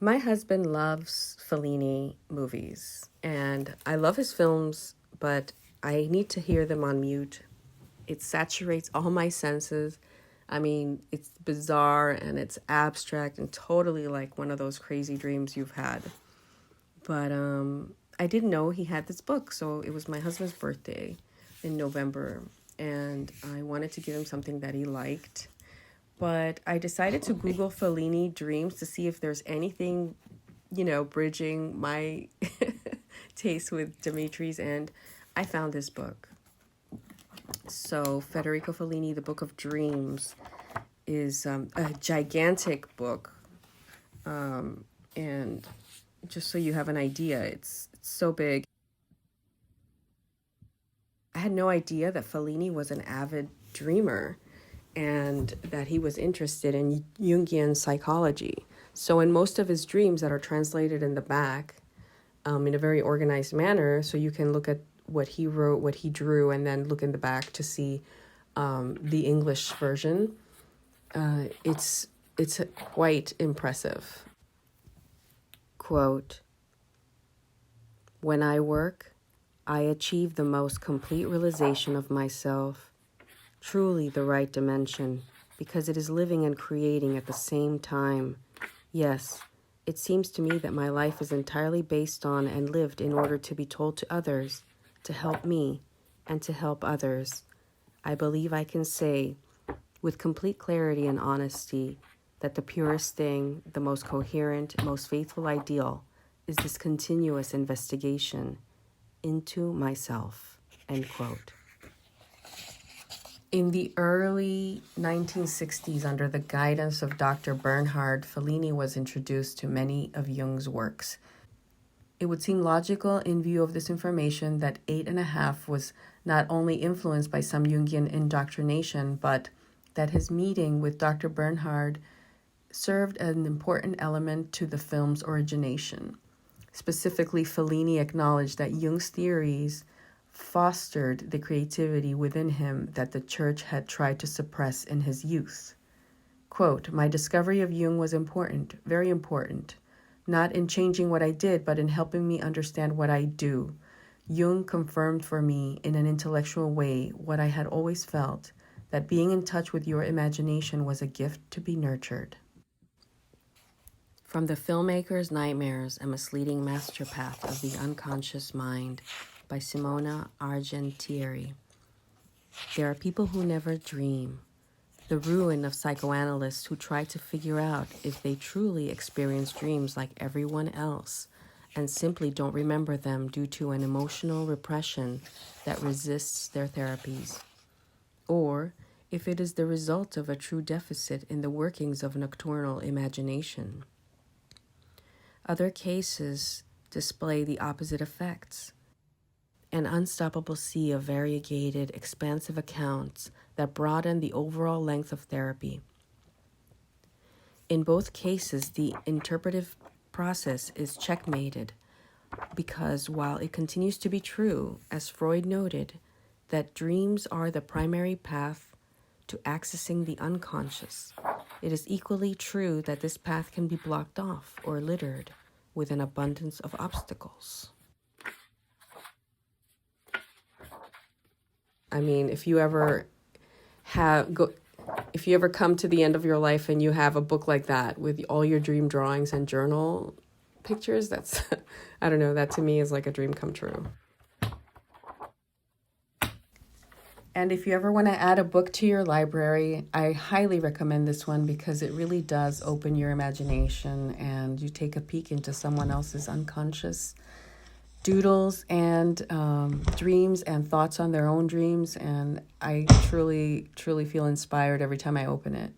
My husband loves Fellini movies, and I love his films, but I need to hear them on mute. It saturates all my senses. I mean, it's bizarre and it's abstract and totally like one of those crazy dreams you've had. But I didn't know he had this book, so it was my husband's birthday in November, and I wanted to give him something that he liked. But I decided to Google Fellini dreams to see if there's anything, bridging my taste with Dimitri's, and I found this book. So Federico Fellini, The Book of Dreams, is a gigantic book. And just so you have an idea, it's so big. I had no idea that Fellini was an avid dreamer and that he was interested in Jungian psychology. So in most of his dreams that are translated in the back in a very organized manner, so you can look at what he wrote, what he drew, and then look in the back to see the English version. It's quite impressive. Quote, "When I work, I achieve the most complete realization of myself, truly the right dimension, because it is living and creating at the same time. Yes, it seems to me that my life is entirely based on and lived in order to be told to others, to help me, and to help others. I believe I can say, with complete clarity and honesty, that the purest thing, the most coherent, most faithful ideal is this continuous investigation into myself." End quote. In the early 1960s, under the guidance of Dr. Bernhard, Fellini was introduced to many of Jung's works. It would seem logical in view of this information that 8.5 was not only influenced by some Jungian indoctrination, but that his meeting with Dr. Bernhard served as an important element to the film's origination. Specifically, Fellini acknowledged that Jung's theories fostered the creativity within him that the church had tried to suppress in his youth. Quote, "My discovery of Jung was important, very important, not in changing what I did, but in helping me understand what I do. Jung confirmed for me in an intellectual way what I had always felt, that being in touch with your imagination was a gift to be nurtured." From the Filmmaker's Nightmares, a Misleading Masterpath of the Unconscious Mind by Simona Argentieri. There are people who never dream, the ruin of psychoanalysts who try to figure out if they truly experience dreams like everyone else and simply don't remember them due to an emotional repression that resists their therapies, or if it is the result of a true deficit in the workings of nocturnal imagination. Other cases display the opposite effects. An unstoppable sea of variegated, expansive accounts that broaden the overall length of therapy. In both cases, the interpretive process is checkmated because while it continues to be true, as Freud noted, that dreams are the primary path to accessing the unconscious, it is equally true that this path can be blocked off or littered with an abundance of obstacles. I mean, if you ever come to the end of your life and you have a book like that with all your dream drawings and journal pictures, that's, I don't know, that to me is like a dream come true. And if you ever want to add a book to your library, I highly recommend this one because it really does open your imagination and you take a peek into someone else's unconscious doodles and dreams and thoughts on their own dreams. And I truly, truly feel inspired every time I open it.